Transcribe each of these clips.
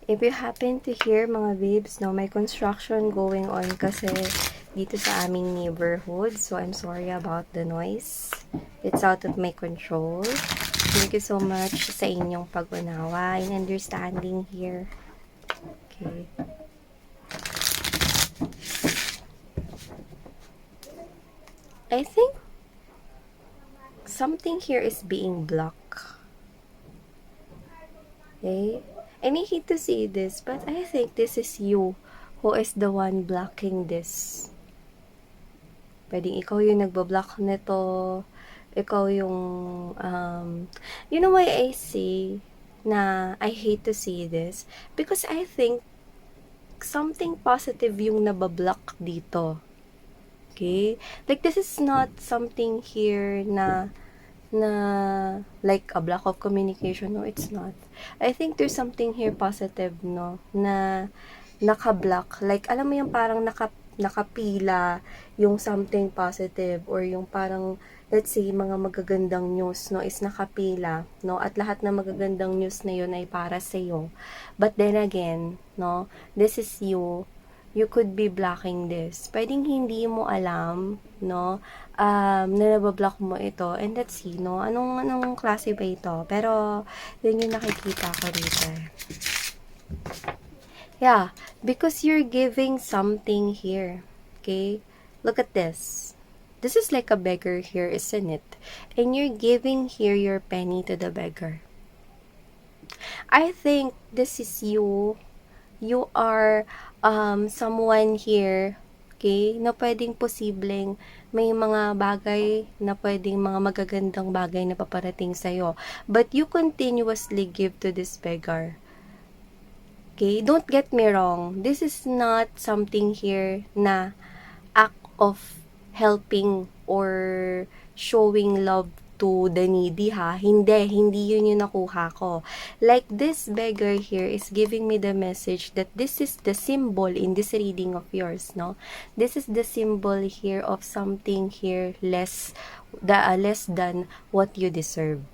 If you happen to hear mga babes, no, may construction going on kasi dito sa aming neighborhood. So, I'm sorry about the noise. It's out of my control. Thank you so much sa inyong pag-unawa and understanding here. Okay. I think something here is being blocked. Okay? And I hate to say this, but I think this is you who is the one blocking this. Pwedeng ikaw yung nagbablock nito, ikaw yung, you know why I say na I hate to say this? Because I think something positive yung nabablock dito. Okay? Like, this is not something here na like a block of communication. No, it's not. I think there's something here positive, no, na naka-block. Like, alam mo yung parang nakapila yung something positive or yung parang, let's say, mga magagandang news, no, is nakapila, no, at lahat ng magagandang news na yun ay para sa'yo. But then again, no, this is you could be blocking this. Pwedeng hindi mo alam, no, na nabablock mo ito. And let's see, no, anong klase ba ito? Pero, yun yung nakikita ko dito. Yeah, because you're giving something here. Okay? Look at this. This is like a beggar here, isn't it? And you're giving here your penny to the beggar. I think this is you. You are someone here, okay, na pwedeng posibleng may mga bagay na pwedeng mga magagandang bagay na paparating sa'yo. But you continuously give to this beggar. Okay, don't get me wrong. This is not something here na act of helping or showing love to the needy, ha. Hindi yun yung nakuha ko. Like, this beggar here is giving me the message that this is the symbol in this reading of yours, no? This is the symbol here of something here less than what you deserve.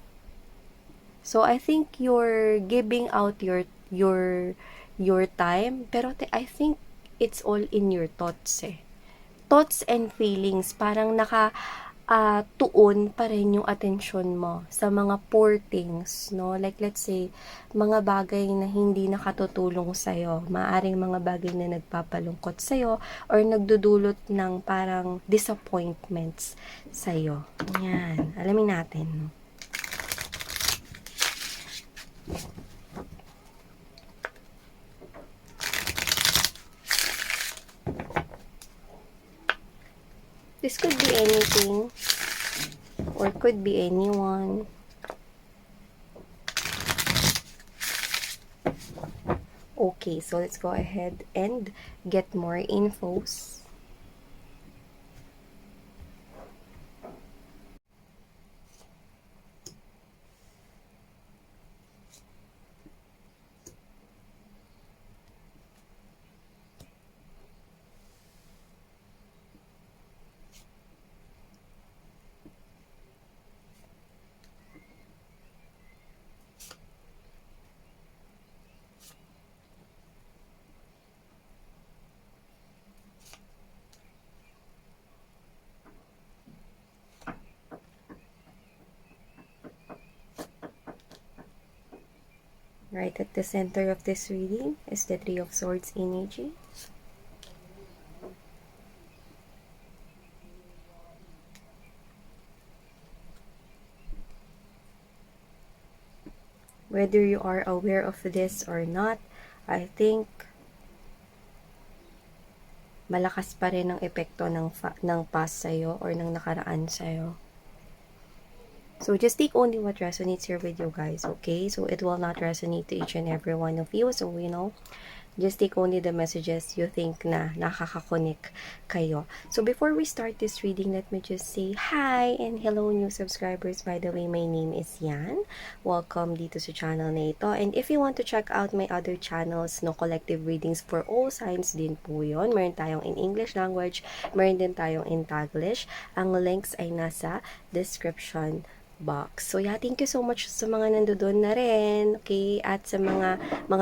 So, I think you're giving out your time, pero I think it's all in your thoughts, eh. Thoughts and feelings, parang tuon pa rin yung atensyon mo sa mga poor things, no? Like, let's say, mga bagay na hindi nakatutulong sa'yo. Maaring mga bagay na nagpapalungkot sa'yo or nagdudulot ng parang disappointments sa'yo. Yan. Alamin natin, no? This could be anything or could be anyone. Okay, so let's go ahead and get more infos. Right at the center of this reading is the Three of Swords energy. Whether you are aware of this or not, I think malakas pa rin ang epekto ng past sa'yo or ng nakaraan sa'yo. So, just take only what resonates here with you guys, okay? So, it will not resonate to each and every one of you. So, just take only the messages you think na nakakakonek kayo. So, before we start this reading, let me just say hi and hello new subscribers. By the way, my name is Yan. Welcome dito sa channel na ito. And if you want to check out my other channels, no, collective readings for all signs din po yun. Meron tayong in English language, meron din tayong in Taglish. Ang links ay nasa description box. So yeah, thank you so much sa mga nandoon na rin, okay? At sa mga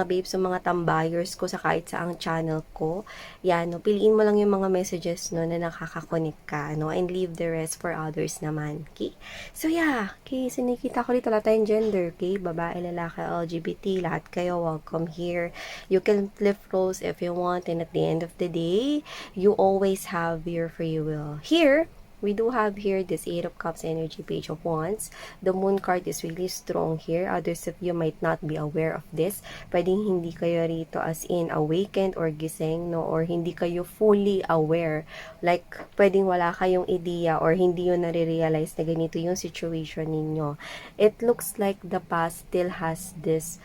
babes, sa mga tambayers ko sa kahit saang channel ko. Yan, no, piliin mo lang yung mga messages no na nakaka-connect ka, no? And leave the rest for others naman, okay? So yeah, okay, so nakikita ko dito lahat tayong gender, okay? Babae, lalaki, LGBT, lahat kayo, welcome here. You can flip roles if you want, and at the end of the day, you always have your free will. Here, we do have here this Eight of Cups energy, Page of Wands. The Moon card is really strong here. Others of you might not be aware of this. Pwedeng hindi kayo rito as in awakened or gising, no? Or hindi kayo fully aware. Like, pwedeng wala kayong idea or hindi yun nare-realize na ganito yung situation ninyo. It looks like the past still has this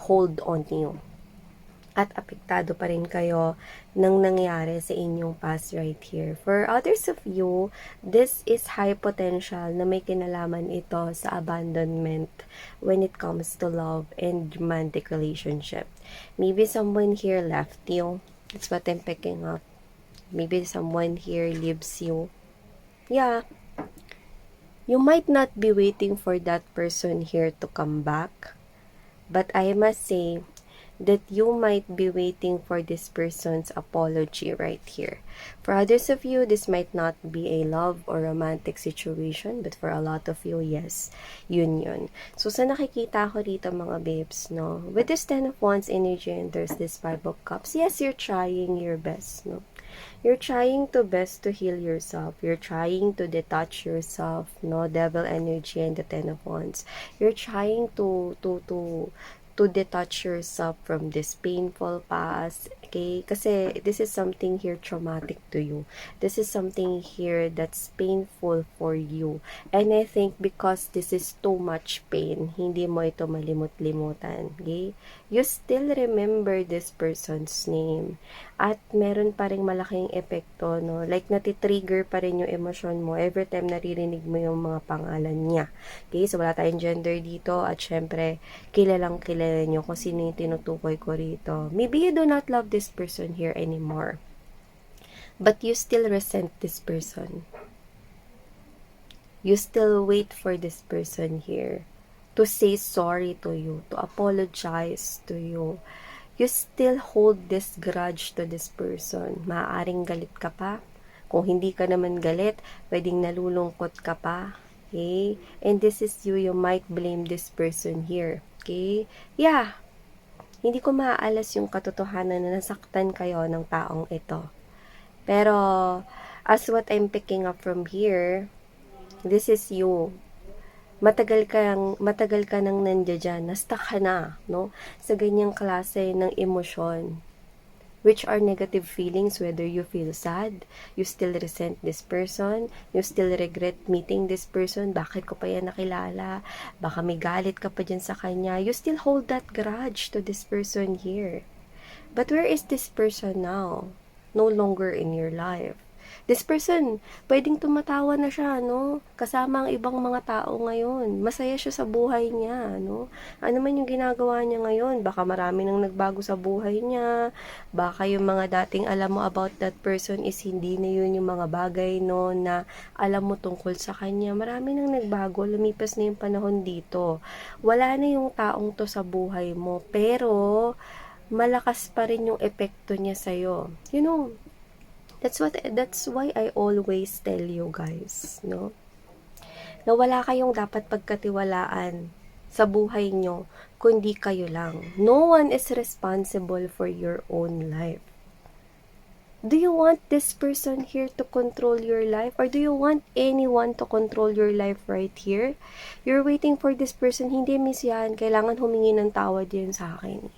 hold on you. At apektado pa rin kayo ng nangyari sa inyong past right here. For others of you, this is high potential na may kinalaman ito sa abandonment when it comes to love and romantic relationship. Maybe someone here left you. That's what I'm picking up. Maybe someone here leaves you. Yeah. You might not be waiting for that person here to come back. But I must say, that you might be waiting for this person's apology right here. For others of you, this might not be a love or romantic situation, but for a lot of you, yes, yun. So, sa nakikita ko dito mga babes, no, with this Ten of Wands energy and there's this Five of Cups, yes, you're trying your best, no. You're trying to best to heal yourself. You're trying to detach yourself, no, Devil energy and the Ten of Wands. You're trying to detach yourself from this painful past, okay? Kasi this is something here traumatic to you. This is something here that's painful for you. And I think because this is too much pain, hindi mo ito malimut-limutan, okay? You still remember this person's name. At meron pa ring malaking epekto, no? Like, natitrigger pa rin yung emosyon mo every time naririnig mo yung mga pangalan niya. Okay? So, wala tayong gender dito. At syempre, kilalang kilala nyo kung sino yung tinutukoy ko rito. Maybe you do not love this person here anymore. But you still resent this person. You still wait for this person here to say sorry to you, to apologize to you. You still hold this grudge to this person. Maaaring galit ka pa. Kung hindi ka naman galit, pwedeng nalulungkot ka pa. Okay? And this is you might blame this person here. Okay? Yeah. Hindi ko maaalas yung katotohanan na nasaktan kayo ng taong ito. Pero, as what I'm picking up from here, this is you. Matagal ka nang nandiyan, na-stuck ka na, no? Sa ganyang klase ng emosyon. Which are negative feelings, whether you feel sad, you still resent this person, you still regret meeting this person, bakit ko pa yan nakilala, baka may galit ka pa dyan sa kanya, you still hold that grudge to this person here. But where is this person now? No longer in your life. This person, pwedeng tumatawa na siya, no? Kasama ang ibang mga tao ngayon. Masaya siya sa buhay niya, no? Ano man yung ginagawa niya ngayon? Baka marami nang nagbago sa buhay niya. Baka yung mga dating alam mo about that person is hindi na yun yung mga bagay, no, na alam mo tungkol sa kanya. Marami nang nagbago. Lumipas na yung panahon dito. Wala na yung taong to sa buhay mo. Pero, malakas pa rin yung epekto niya sa'yo. You know, that's why I always tell you guys, no? Na wala kayong dapat pagkatiwalaan sa buhay nyo, kundi kayo lang. No one is responsible for your own life. Do you want this person here to control your life? Or do you want anyone to control your life right here? You're waiting for this person, hindi miss yan, kailangan humingi ng tawad yan sa akin.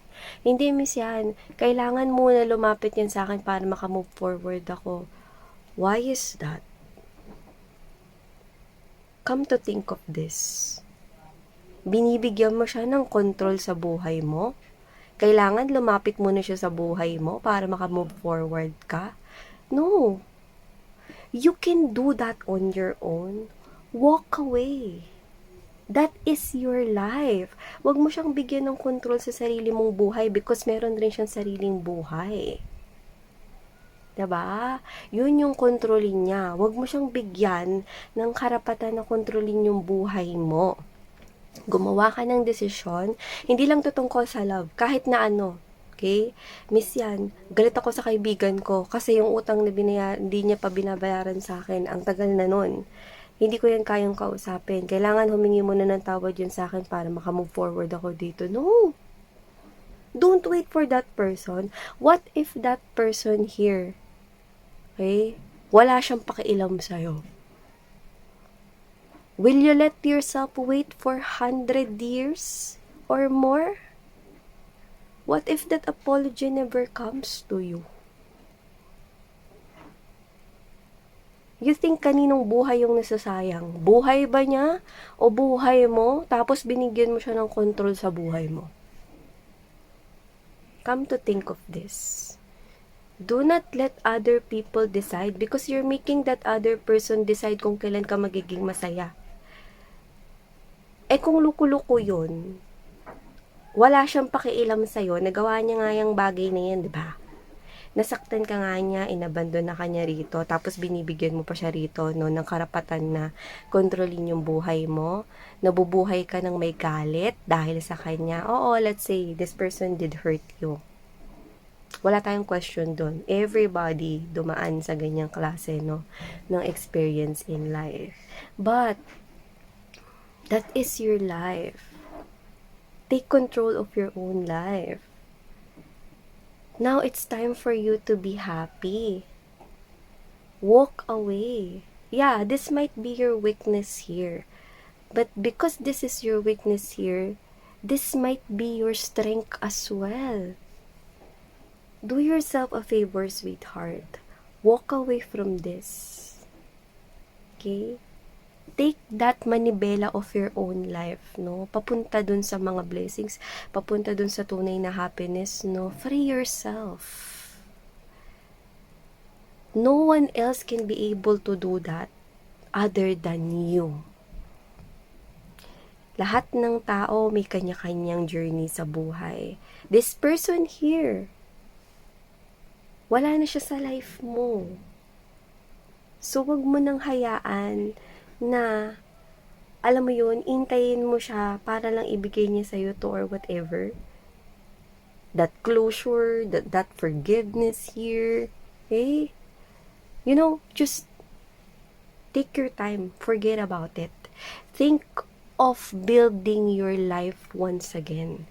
Hindi miss yan, kailangan muna lumapit yan sa akin para makamove forward ako. Why is that? Come to think of this. Binibigyan mo siya ng control sa buhay mo? Kailangan lumapit muna siya sa buhay mo para makamove forward ka? No. You can do that on your own. Walk away. That is your life. Huwag mo siyang bigyan ng control sa sarili mong buhay because meron rin siyang sariling buhay. Diba? Yun yung kontrolin niya. Huwag mo siyang bigyan ng karapatan na kontrolin yung buhay mo. Gumawa ka ng desisyon, hindi lang to tungkol sa love, kahit na ano. Okay? Miss yan, galit ako sa kaibigan ko kasi yung utang na hindi niya pa binabayaran sa akin. Ang tagal na nun. Hindi ko yan kayang kausapin. Kailangan humingi mo na ng tawad yun sa akin para makamove forward ako dito. No! Don't wait for that person. What if that person here, okay, wala siyang pakialam sa'yo? Will you let yourself wait for 100 years or more? What if that apology never comes to you? You think kaninong buhay yung nasasayang? Buhay ba niya o buhay mo tapos binigyan mo siya ng control sa buhay mo? Come to think of this. Do not let other people decide because you're making that other person decide kung kailan ka magiging masaya. Eh kung luko-luko yun, wala siyang pakialam sa'yo, nagawa niya nga yung bagay na yan, di ba? Nasaktan ka nga niya, inabandon na ka niya rito, tapos binibigyan mo pa siya rito, no, ng karapatan na kontrolin yung buhay mo, nabubuhay ka ng may galit dahil sa kanya. Oo, let's say, this person did hurt you. Wala tayong question doon. Everybody dumaan sa ganyang klase, no, ng experience in life. But, that is your life. Take control of your own life. Now it's time for you to be happy. Walk away. Yeah, this might be your weakness here. But because this is your weakness here, this might be your strength as well. Do yourself a favor, sweetheart. Walk away from this. Okay? Take that manibela of your own life, no? Papunta dun sa mga blessings, papunta dun sa tunay na happiness, no? Free yourself. No one else can be able to do that other than you. Lahat ng tao may kanya-kanyang journey sa buhay. This person here, wala na siya sa life mo. So, wag mo nang hayaan na, alam mo yun, intayin mo siya para lang ibigay niya sa'yo to or whatever. That closure, that forgiveness here, okay? You know, just take your time. Forget about it. Think of building your life once again.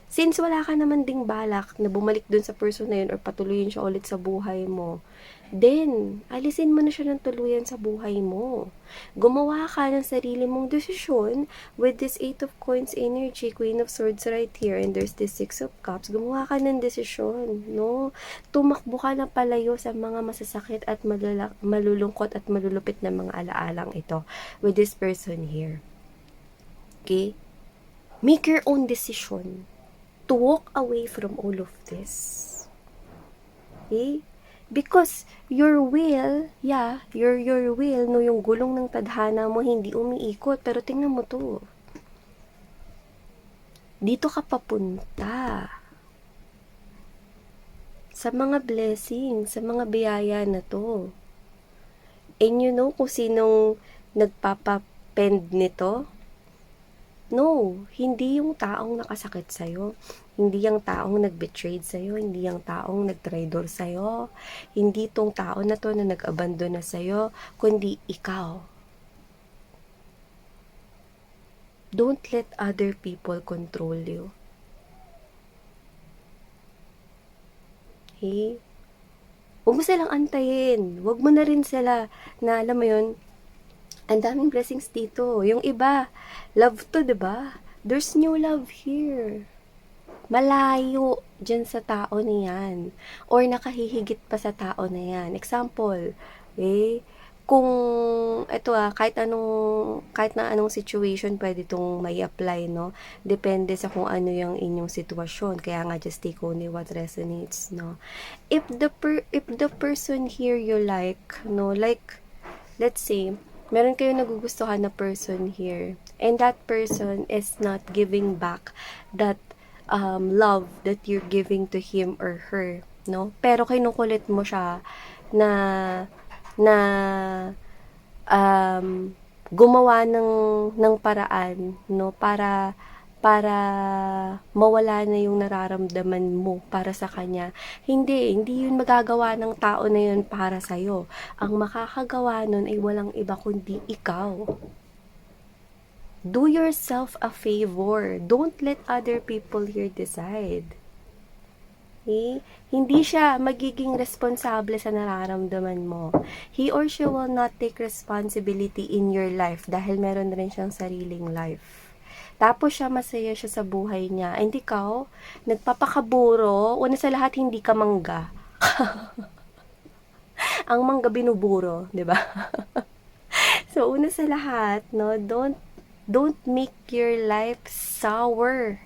Since wala ka naman ding balak na bumalik dun sa person na yun or patuloyin siya ulit sa buhay mo, then, alisin mo na siya ng tuluyan sa buhay mo. Gumawa ka ng sarili mong desisyon with this 8 of Coins energy, Queen of Swords right here, and there's this 6 of Cups. Gumawa ka ng desisyon, no? Tumakbo ka na palayo sa mga masasakit at malulungkot at malulupit na mga alaalang ito with this person here. Okay? Make your own decision to walk away from all of this. Okay? Because your will, your will, no, yung gulong ng tadhana mo hindi umiikot. Pero tingnan mo to. Dito ka papunta. Sa mga blessing, sa mga biyaya na to. And you know kung sinong nagpapapend nito? No, hindi yung taong nakasakit sa'yo. Hindi yung taong nag-betrayed sa'yo. Hindi yung taong nag-traidor sa'yo. Hindi tong tao na to na nag-abandon na sa'yo, kundi ikaw. Don't let other people control you. Okay? Huwag mo silang antayin. Huwag mo na rin sila na, alam mo yun, ang daming blessings dito. Yung iba, love to, diba? There's new love here. Malayo dyan sa tao na yan. Or nakahihigit pa sa tao na yan. Example, kung, kahit na anong situation, pwede itong may apply, no? Depende sa kung ano yung inyong sitwasyon. Kaya nga, just take only what resonates, no? If the person here you like, no? Like, let's say, meron kayo nagugustuhan na person here, and that person is not giving back that love that you're giving to him or her. no? Pero kinukulit mo siya na na gumawa ng paraan, no, para mawala na yung nararamdaman mo para sa kanya. Hindi yun magagawa ng tao na yun para sa'yo. Ang makakagawa nun ay walang iba kundi ikaw. Do yourself a favor. Don't let other people here decide. Okay? Hindi siya magiging responsable sa nararamdaman mo. He or she will not take responsibility in your life dahil meron rin siyang sariling life. Tapos masaya siya sa buhay niya. And ikaw, nagpapakaburo. Una sa lahat, hindi ka mangga. Ang mangga binuburo, 'di ba? So, una sa lahat, no, don't make your life sour.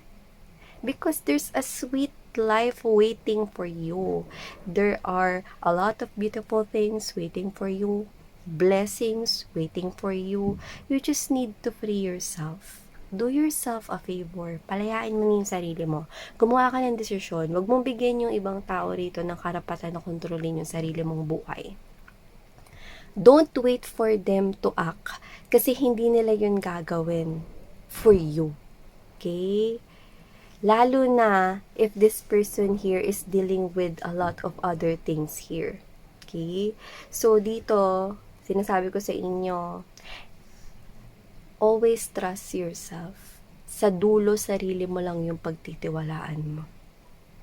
Because there's a sweet life waiting for you. There are a lot of beautiful things waiting for you. Blessings waiting for you. You just need to free yourself. Do yourself a favor. Palayain mo na yung sarili mo. Gumawa ka ng desisyon. Huwag mong bigyan yung ibang tao rito ng karapatan na kontrolin yung sarili mong buhay. Don't wait for them to act. Kasi hindi nila yun gagawin for you. Okay? Lalo na if this person here is dealing with a lot of other things here. Okay? So, dito, sinasabi ko sa inyo, always trust yourself. Sa dulo, sarili mo lang yung pagtitiwalaan mo.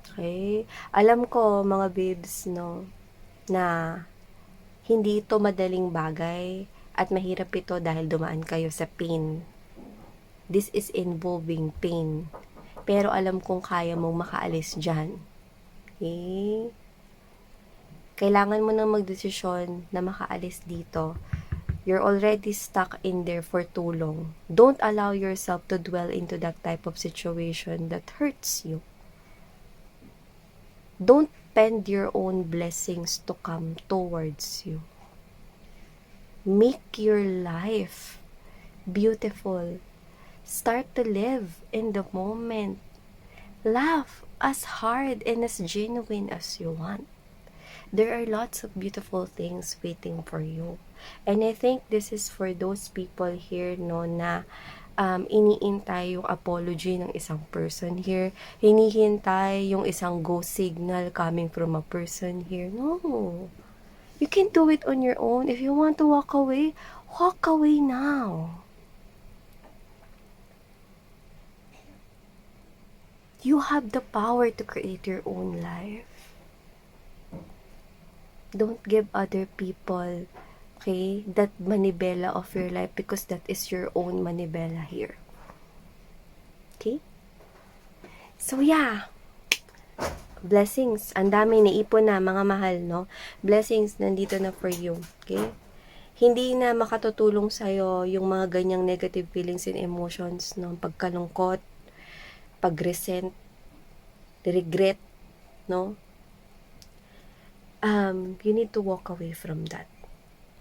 Okay? Alam ko, mga babes, no, na hindi ito madaling bagay at mahirap ito dahil dumaan kayo sa pain. This is involving pain. Pero alam kong kaya mong makaalis dyan. Okay? Kailangan mo nang magdesisyon na makaalis dito. You're already stuck in there for too long. Don't allow yourself to dwell into that type of situation that hurts you. Don't bend your own blessings to come towards you. Make your life beautiful. Start to live in the moment. Laugh as hard and as genuine as you want. There are lots of beautiful things waiting for you. And I think this is for those people here, no, na iniintay yung apology ng isang person here. Hinihintay yung isang go signal coming from a person here. No. You can do it on your own. If you want to walk away now. You have the power to create your own life. Don't give other people, okay, that manibela of your life because that is your own manibela here. Okay? So, yeah. Blessings. Ang dami naipon na, mga mahal, no? Blessings, nandito na for you. Okay? Hindi na makatutulong sa'yo yung mga ganyang negative feelings and emotions, no? Pagkalungkot, pag-resent, regret, no? You need to walk away from that.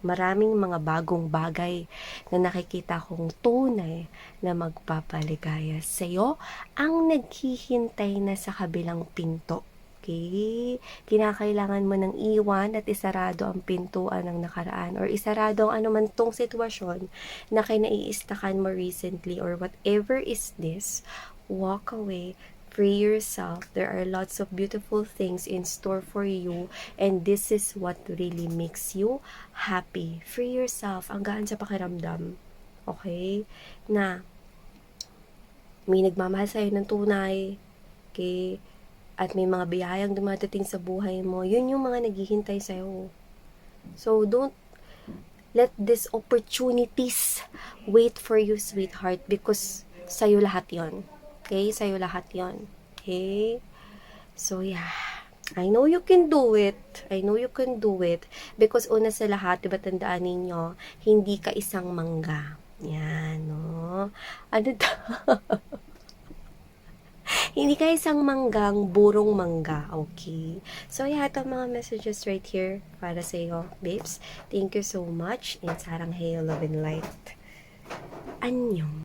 Maraming mga bagong bagay na nakikita kong tunay na magpapaligaya sa'yo ang naghihintay na sa kabilang pinto. Okay? Kinakailangan mo ng iwan at isarado ang pintuan ng nakaraan or isarado ang anuman tong sitwasyon na kinaiistakan mo recently or whatever is this. Walk away. Free yourself. There are lots of beautiful things in store for you and this is what really makes you happy. Free yourself. Ang gaan sa pakiramdam. Okay? Na may nagmamahal sa'yo ng tunay. Okay? At may mga biyayang dumadating sa buhay mo. Yun yung mga naghihintay sa'yo. So, don't let these opportunities wait for you, sweetheart, because sa'yo lahat yon. Okay? Sa'yo lahat yon. Okay? So, yeah. I know you can do it. I know you can do it. Because una sa lahat, diba tandaan ninyo, hindi ka isang mangga. Yan, no? Ano hindi ka isang manggang, burong mangga. Okay? So, yeah, ito mga messages right here para sa iyo, babes. Thank you so much. And sarang hayo, love and light. Annyeong.